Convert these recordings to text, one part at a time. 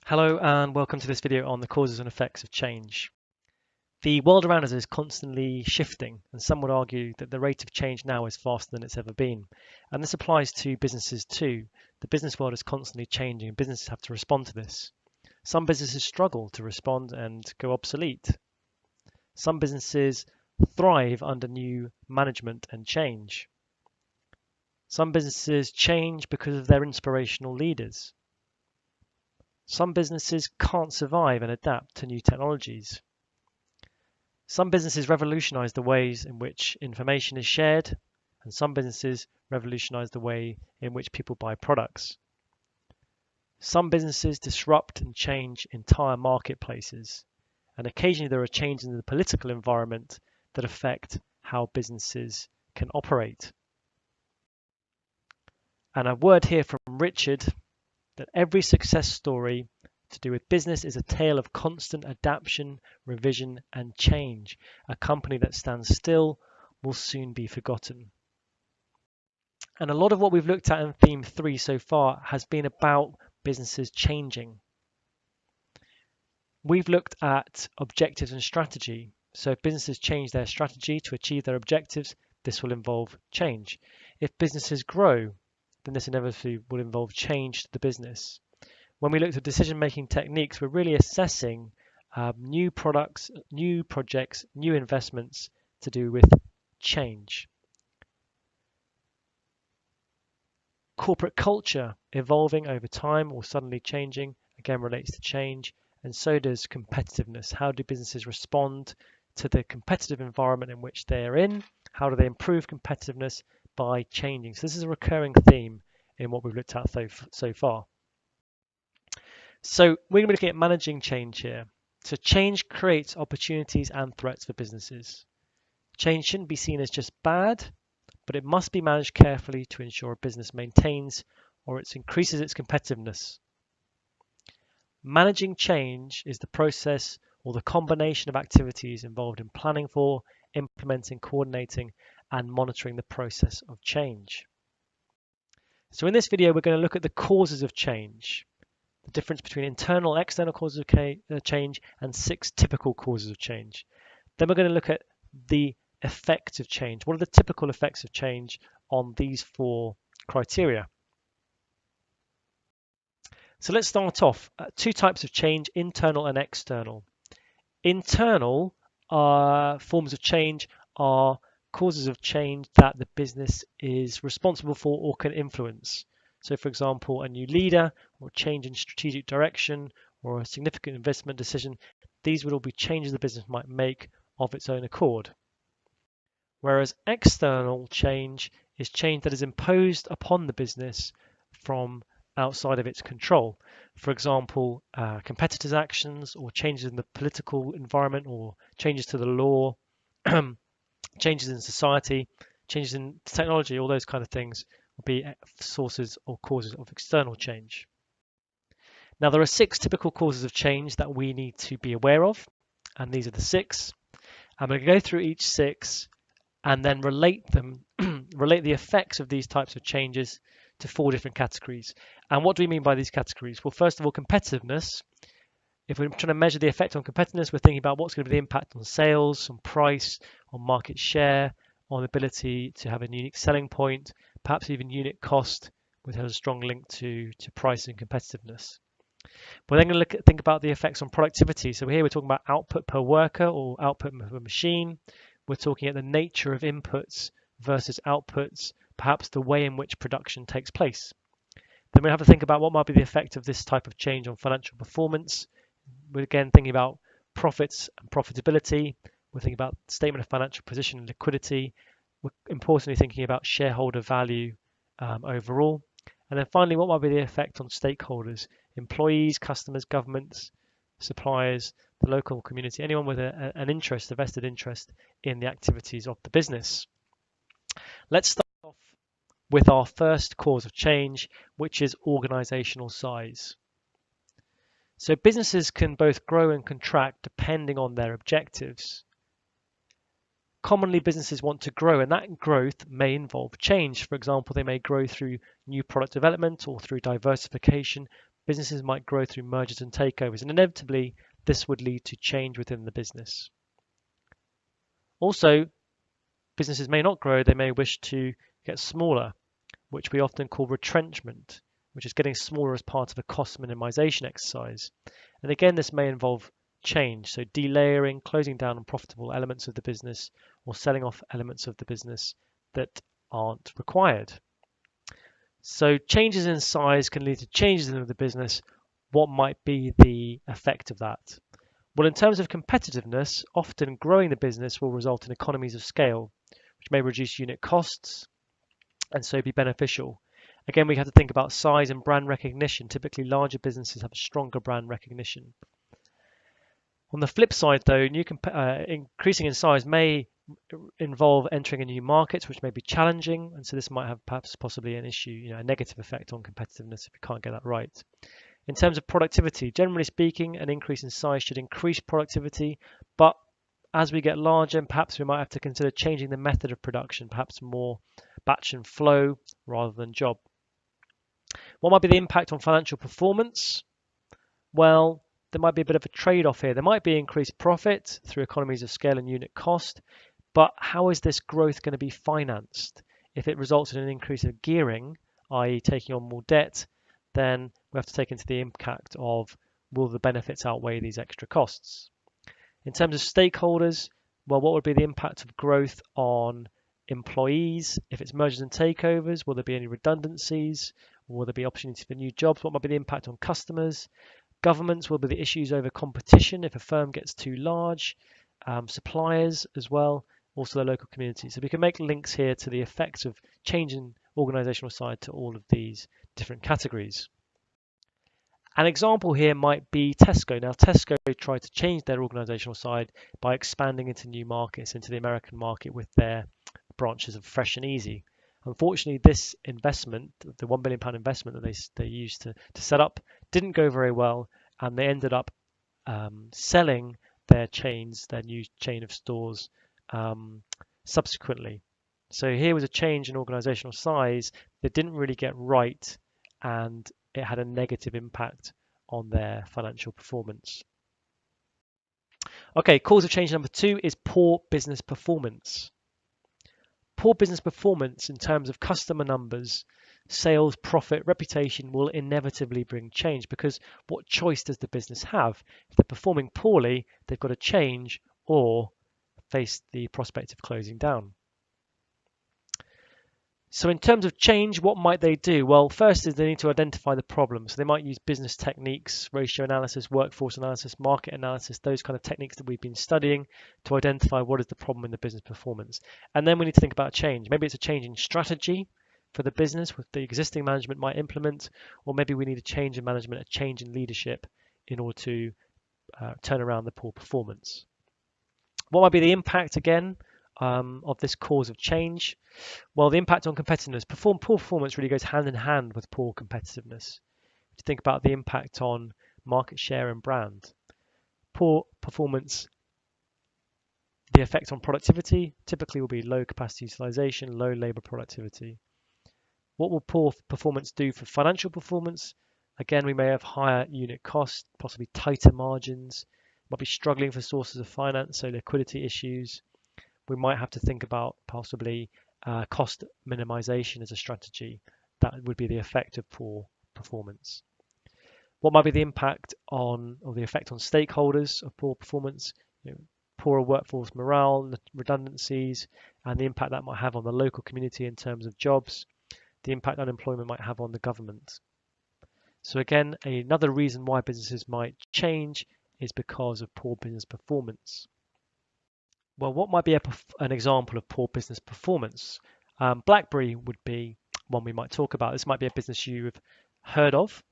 Hello and welcome to this video on the causes and effects of change. The world around us is constantly shifting, and some would argue that the rate of change now is faster than it's ever been. And this applies to businesses too. The business world is constantly changing and businesses have to respond to this. Some businesses struggle to respond and go obsolete. Some businesses thrive under new management and change. Some businesses change because of their inspirational leaders. Some businesses can't survive and adapt to new technologies. Some businesses revolutionize the ways in which information is shared, and some businesses revolutionize the way in which people buy products. Some businesses disrupt and change entire marketplaces, and occasionally there are changes in the political environment that affect how businesses can operate. And a word here from Richard, that every success story to do with business is a tale of constant adaptation, revision, and change. A company that stands still will soon be forgotten. And a lot of what we've looked at in theme 3 so far has been about businesses changing. We've looked at objectives and strategy. So if businesses change their strategy to achieve their objectives, this will involve change. If businesses grow, then this inevitably will involve change to the business. When we looked at decision-making techniques, we're really assessing new products, new projects, new investments to do with change. Corporate culture evolving over time or suddenly changing, again relates to change, and so does competitiveness. How do businesses respond to the competitive environment in which they are in? How do they improve competitiveness by changing? So this is a recurring theme in what we've looked at so far. So we're going to be looking at managing change here. So change creates opportunities and threats for businesses. Change shouldn't be seen as just bad, but it must be managed carefully to ensure a business maintains or it increases its competitiveness. Managing change is the process or the combination of activities involved in planning for, implementing, coordinating, and monitoring the process of change. So in this video, we're going to look at the causes of change, the difference between internal and external causes of change, and 6 typical causes of change. Then we're going to look at the effects of change. What are the typical effects of change on these 4 criteria? So let's start off. 2 types of change, internal and external. Internal forms of change are causes of change that the business is responsible for or can influence. So for example, a new leader or change in strategic direction or a significant investment decision, these would all be changes the business might make of its own accord. Whereas external change is change that is imposed upon the business from outside of its control. For example, competitors' actions or changes in the political environment or changes to the law, changes in society, changes in technology, all those kind of things will be sources or causes of external change. Now, there are 6 typical causes of change that we need to be aware of, and these are the 6. I'm going to go through each 6 and then relate the effects of these types of changes to 4 different categories. And what do we mean by these categories? Well, first of all, competitiveness. If we're trying to measure the effect on competitiveness, we're thinking about what's going to be the impact on sales, on price, on market share, on ability to have a unique selling point, perhaps even unit cost, which has a strong link to price and competitiveness. We're then going to think about the effects on productivity. So here we're talking about output per worker or output per machine. We're talking at the nature of inputs versus outputs, perhaps the way in which production takes place. Then we have to think about what might be the effect of this type of change on financial performance. We're again thinking about profits and profitability. We're thinking about statement of financial position and liquidity. We're importantly thinking about shareholder value overall. And then finally, what might be the effect on stakeholders, employees, customers, governments, suppliers, the local community, anyone with an interest, a vested interest in the activities of the business. Let's start off with our first cause of change, which is organizational size. So businesses can both grow and contract depending on their objectives. Commonly, businesses want to grow, and that growth may involve change. For example, they may grow through new product development or through diversification, Businesses might grow through mergers and takeovers, and inevitably this would lead to change within the business. Also, businesses may not grow, they may wish to get smaller, which we often call retrenchment, which is getting smaller as part of a cost minimization exercise. And again, this may involve change, so delayering, closing down unprofitable elements of the business, or selling off elements of the business that aren't required. So changes in size can lead to changes in the business. What might be the effect of that? Well, in terms of competitiveness, often growing the business will result in economies of scale, which may reduce unit costs and so be beneficial. Again, we have to think about size and brand recognition. Typically, larger businesses have a stronger brand recognition. On the flip side, though, increasing in size may involve entering a new market, which may be challenging, and so this might have perhaps possibly an issue, a negative effect on competitiveness if you can't get that right. In terms of productivity, generally speaking, an increase in size should increase productivity, but as we get larger, perhaps we might have to consider changing the method of production, perhaps more batch and flow rather than job. What might be the impact on financial performance? Well, there might be a bit of a trade-off here. There might be increased profit through economies of scale and unit cost, but how is this growth going to be financed? If it results in an increase of gearing, i.e. taking on more debt, then we have to take into the impact of, will the benefits outweigh these extra costs? In terms of stakeholders, well, what would be the impact of growth on employees? If it's mergers and takeovers, will there be any redundancies? Will there be opportunities for new jobs? What might be the impact on customers? Governments, will be the issues over competition if a firm gets too large? Suppliers as well, also the local community. So we can make links here to the effects of change in organizational side to all of these different categories. An example here might be Tesco. Now, Tesco tried to change their organizational side by expanding into new markets, into the American market with their branches of Fresh and Easy. Unfortunately, this investment, the £1 billion investment that they used to set up, didn't go very well, and they ended up selling their chains, their new chain of stores, subsequently. So here was a change in organizational size that didn't really get right, and it had a negative impact on their financial performance. Okay, cause of change number 2 is poor business performance. Poor business performance in terms of customer numbers, sales, profit, reputation will inevitably bring change, because what choice does the business have? If they're performing poorly, they've got to change or face the prospect of closing down. So in terms of change, what might they do? Well, first is they need to identify the problem. So they might use business techniques, ratio analysis, workforce analysis, market analysis, those kind of techniques that we've been studying to identify what is the problem in the business performance. And then we need to think about change. Maybe it's a change in strategy for the business with the existing management might implement, or maybe we need a change in management, a change in leadership in order to turn around the poor performance. What might be the impact again of this cause of change? Well, the impact on competitiveness. Poor performance really goes hand in hand with poor competitiveness. If you think about the impact on market share and brand. Poor performance, the effect on productivity typically will be low capacity utilization, low labor productivity. What will poor performance do for financial performance? Again, we may have higher unit costs, possibly tighter margins, might be struggling for sources of finance, so liquidity issues. We might have to think about possibly cost minimization as a strategy. That would be the effect of poor performance. What might be the impact on, or the effect on stakeholders of poor performance? Poorer workforce morale, redundancies, and the impact that might have on the local community in terms of jobs, the impact unemployment might have on the government. So again, another reason why businesses might change is because of poor business performance. Well, what might be an example of poor business performance? BlackBerry would be one we might talk about. This might be a business you've heard of.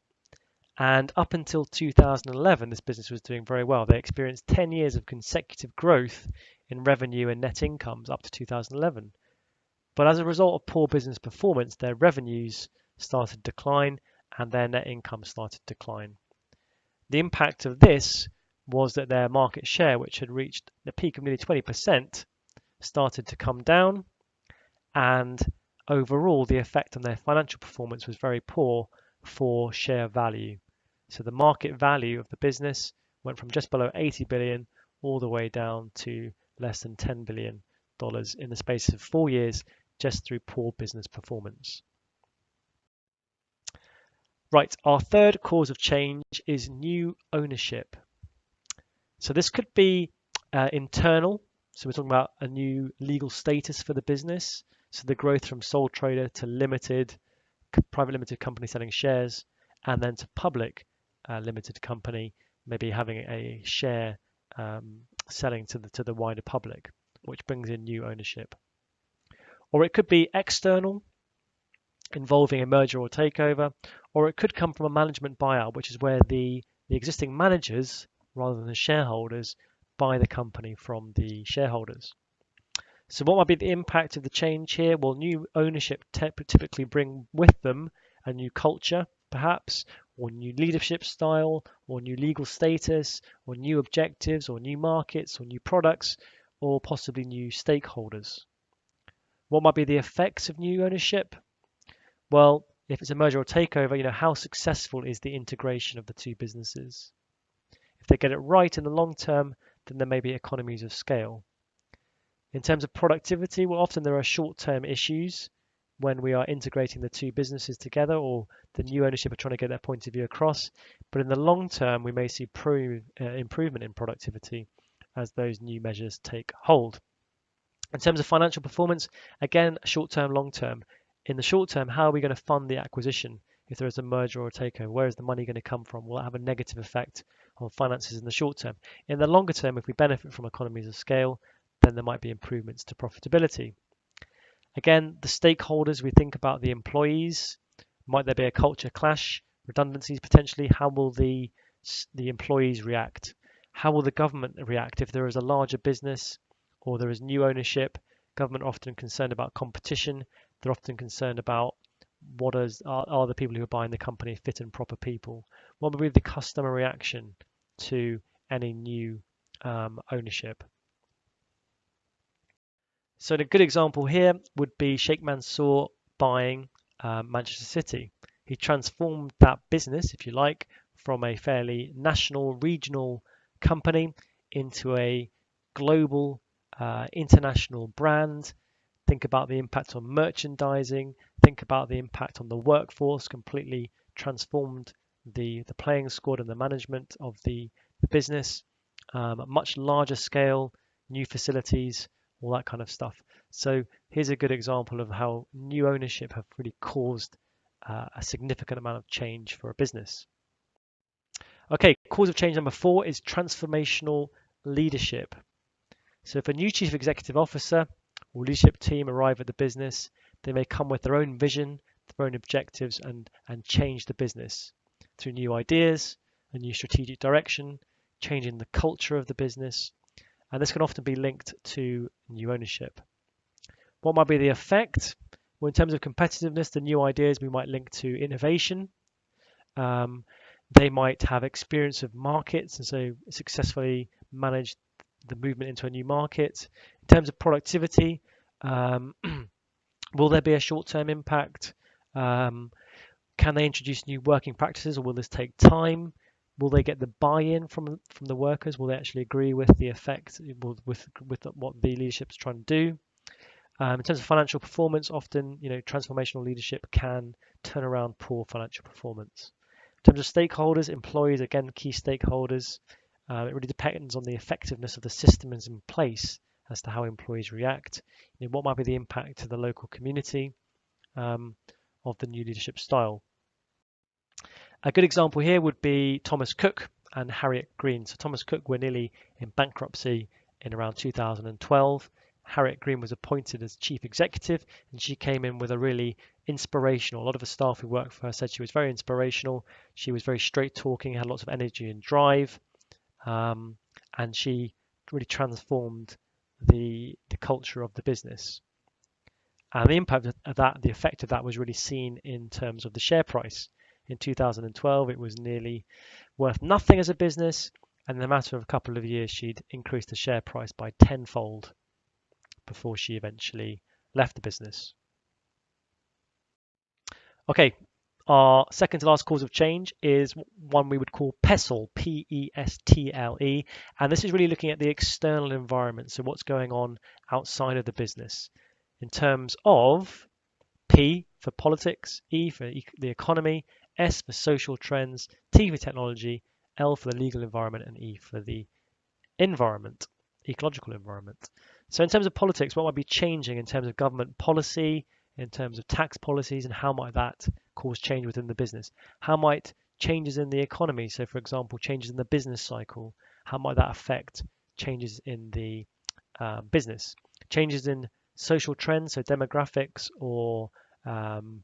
And up until 2011, this business was doing very well. They experienced 10 years of consecutive growth in revenue and net incomes up to 2011. But as a result of poor business performance, their revenues started to decline and their net income started to decline. The impact of this was that their market share, which had reached the peak of nearly 20%, started to come down, and overall the effect on their financial performance was very poor for share value. So the market value of the business went from just below 80 billion all the way down to less than $10 billion in the space of 4 years just through poor business performance. Right, our third cause of change is new ownership. So this could be internal. So we're talking about a new legal status for the business. So the growth from sole trader to limited, private limited company selling shares, and then to public limited company, maybe having a share selling to the wider public, which brings in new ownership. Or it could be external, involving a merger or takeover, or it could come from a management buyout, which is where the existing managers, rather than the shareholders, buy the company from the shareholders. So what might be the impact of the change here? Well, new ownership typically bring with them a new culture, perhaps, or new leadership style, or new legal status, or new objectives, or new markets, or new products, or possibly new stakeholders. What might be the effects of new ownership? Well, if it's a merger or takeover, how successful is the integration of the two businesses? If they get it right in the long term, then there may be economies of scale. In terms of productivity, well, often there are short-term issues when we are integrating the two businesses together, or the new ownership are trying to get their point of view across. But in the long term, we may see improvement in productivity as those new measures take hold. In terms of financial performance, again, short-term, long-term. In the short term, how are we going to fund the acquisition if there is a merger or a takeover? Where is the money going to come from? Will it have a negative effect on finances in the short term? In the longer term, if we benefit from economies of scale, then there might be improvements to profitability. Again, the stakeholders, we think about the employees. Might there be a culture clash, redundancies potentially? How will the employees react? How will the government react if there is a larger business or there is new ownership? Government are often concerned about competition. They're often concerned about are the people who are buying the company fit and proper people? What would be the customer reaction to any new ownership? So a good example here would be Sheikh Mansour buying Manchester City. He transformed that business, if you like, from a fairly national, regional company into a global, international brand. Think about the impact on merchandising. Think about the impact on the workforce. Completely transformed the playing squad and the management of the business. A much larger scale, new facilities, all that kind of stuff. So here's a good example of how new ownership have really caused a significant amount of change for a business. Okay, cause of change number 4 is transformational leadership. So if a new chief executive officer or leadership team arrive at the business, they may come with their own vision, their own objectives, and change the business through new ideas, a new strategic direction, changing the culture of the business, and this can often be linked to new ownership. What might be the effect? Well, in terms of competitiveness, the new ideas we might link to innovation. They might have experience of markets and so successfully manage the movement into a new market. In terms of productivity, will there be a short-term impact? Can they introduce new working practices, or will this take time? Will they get the buy-in from the workers? Will they actually agree with the effect, with what the leadership is trying to do? In terms of financial performance, often transformational leadership can turn around poor financial performance. In terms of stakeholders, employees, again, key stakeholders, it really depends on the effectiveness of the systems in place as to how employees react. What might be the impact to the local community of the new leadership style? A good example here would be Thomas Cook and Harriet Green. So Thomas Cook were nearly in bankruptcy in around 2012. Harriet Green was appointed as chief executive, and she came in with a really inspirational. A lot of the staff who worked for her said she was very inspirational. She was very straight talking, had lots of energy and drive, and she really transformed the culture of the business. And the impact of that, the effect of that was really seen in terms of the share price. In 2012, it was nearly worth nothing as a business, and in a matter of a couple of years, she'd increased the share price by tenfold before she eventually left the business. Okay, Our second to last cause of change is one we would call PESTLE, P-E-S-T-L-E, and this is really looking at the external environment, so what's going on outside of the business in terms of P for politics, E for the economy, S for social trends, T for technology, L for the legal environment, and E for the environment, ecological environment. So in terms of politics, what might be changing in terms of government policy, in terms of tax policies, and how might that cause change within the business? How might changes in the economy, so for example, changes in the business cycle, how might that affect changes in the business? Changes in social trends, so demographics or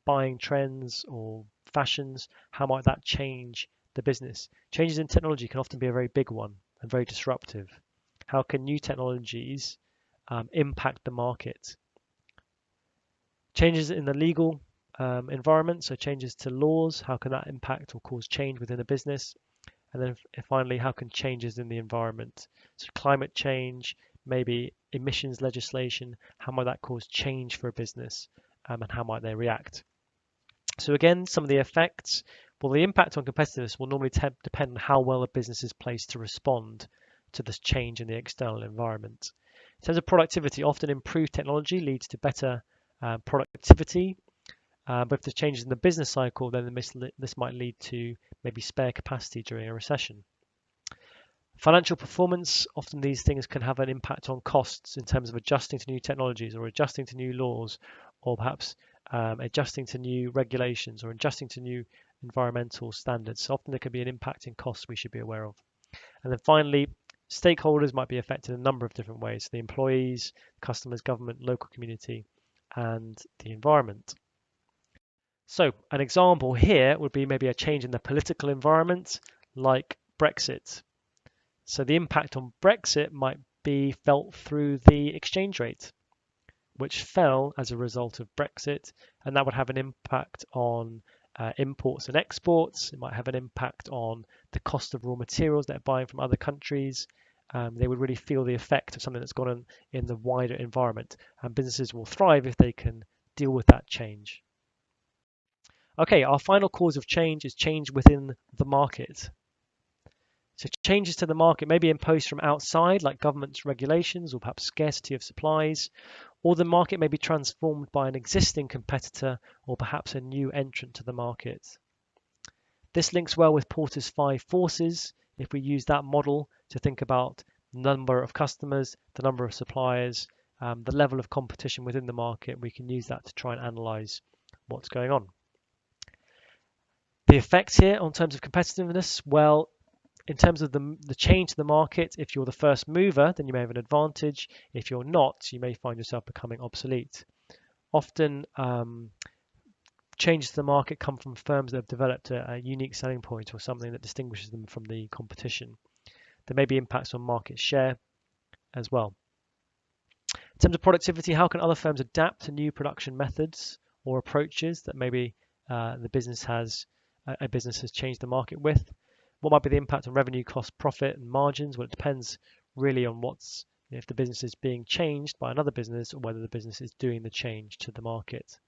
buying trends or fashions, how might that change the business? Changes in technology can often be a very big one and very disruptive. How can new technologies impact the market? Changes in the legal environment, so changes to laws, how can that impact or cause change within a business? And then finally, how can changes in the environment, so climate change, maybe emissions legislation, how might that cause change for a business and how might they react? So again, some of the effects, well, the impact on competitiveness will normally depend on how well a business is placed to respond to this change in the external environment. In terms of productivity, often improved technology leads to better productivity, but if there's changes in the business cycle, then this might lead to maybe spare capacity during a recession. Financial performance, often these things can have an impact on costs in terms of adjusting to new technologies or adjusting to new laws, or perhaps adjusting to new regulations or adjusting to new environmental standards. So often there can be an impact in costs we should be aware of. And then finally, stakeholders might be affected in a number of different ways: the employees, customers, government, local community, and the environment. So an example here would be maybe a change in the political environment, like Brexit. So the impact on Brexit might be felt through the exchange rate, which fell as a result of Brexit, and that would have an impact on imports and exports. It might have an impact on the cost of raw materials they're buying from other countries. They would really feel the effect of something that's gone on in the wider environment, and businesses will thrive if they can deal with that change. Okay, our final cause of change is change within the market. So changes to the market may be imposed from outside, like government's regulations or perhaps scarcity of supplies, or the market may be transformed by an existing competitor or perhaps a new entrant to the market. This links well with Porter's 5 forces. If we use that model to think about the number of customers, the number of suppliers, the level of competition within the market, we can use that to try and analyze what's going on. The effect here on terms of competitiveness, well, in terms of the change to the market, if you're the first mover, then you may have an advantage. If you're not, you may find yourself becoming obsolete. Often, changes to the market come from firms that have developed a unique selling point or something that distinguishes them from the competition. There may be impacts on market share as well. In terms of productivity, how can other firms adapt to new production methods or approaches that maybe a business has changed the market with? What might be the impact on revenue, cost, profit, and margins? Well, it depends really on if the business is being changed by another business or whether the business is doing the change to the market.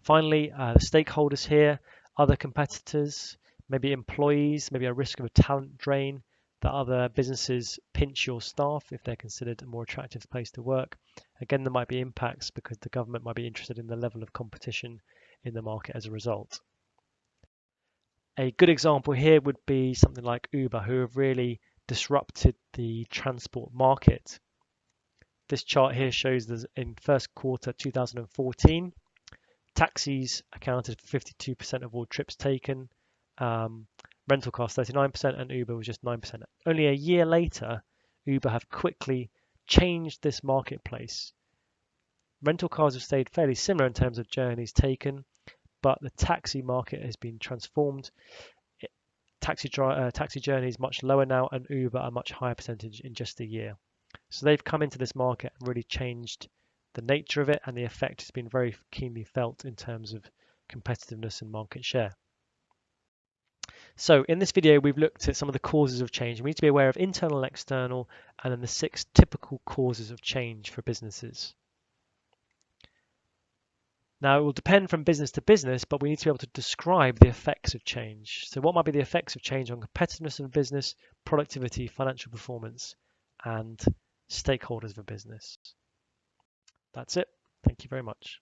Finally, the stakeholders here, other competitors, maybe employees, maybe a risk of a talent drain, that other businesses pinch your staff if they're considered a more attractive place to work. Again, there might be impacts because the government might be interested in the level of competition in the market as a result. A good example here would be something like Uber, who have really disrupted the transport market. This chart here shows that in first quarter 2014, taxis accounted for 52% of all trips taken, rental costs 39%, and Uber was just 9%. Only a year later, Uber have quickly changed this marketplace. Rental cars have stayed fairly similar in terms of journeys taken, but the taxi market has been transformed. Taxi journeys much lower now, and Uber a much higher percentage in just a year. So they've come into this market and really changed the nature of it, and the effect has been very keenly felt in terms of competitiveness and market share. So in this video, we've looked at some of the causes of change. We need to be aware of internal and external, and then the 6 typical causes of change for businesses. Now, it will depend from business to business, but we need to be able to describe the effects of change. So what might be the effects of change on competitiveness of a business, productivity, financial performance, and stakeholders of a business? That's it. Thank you very much.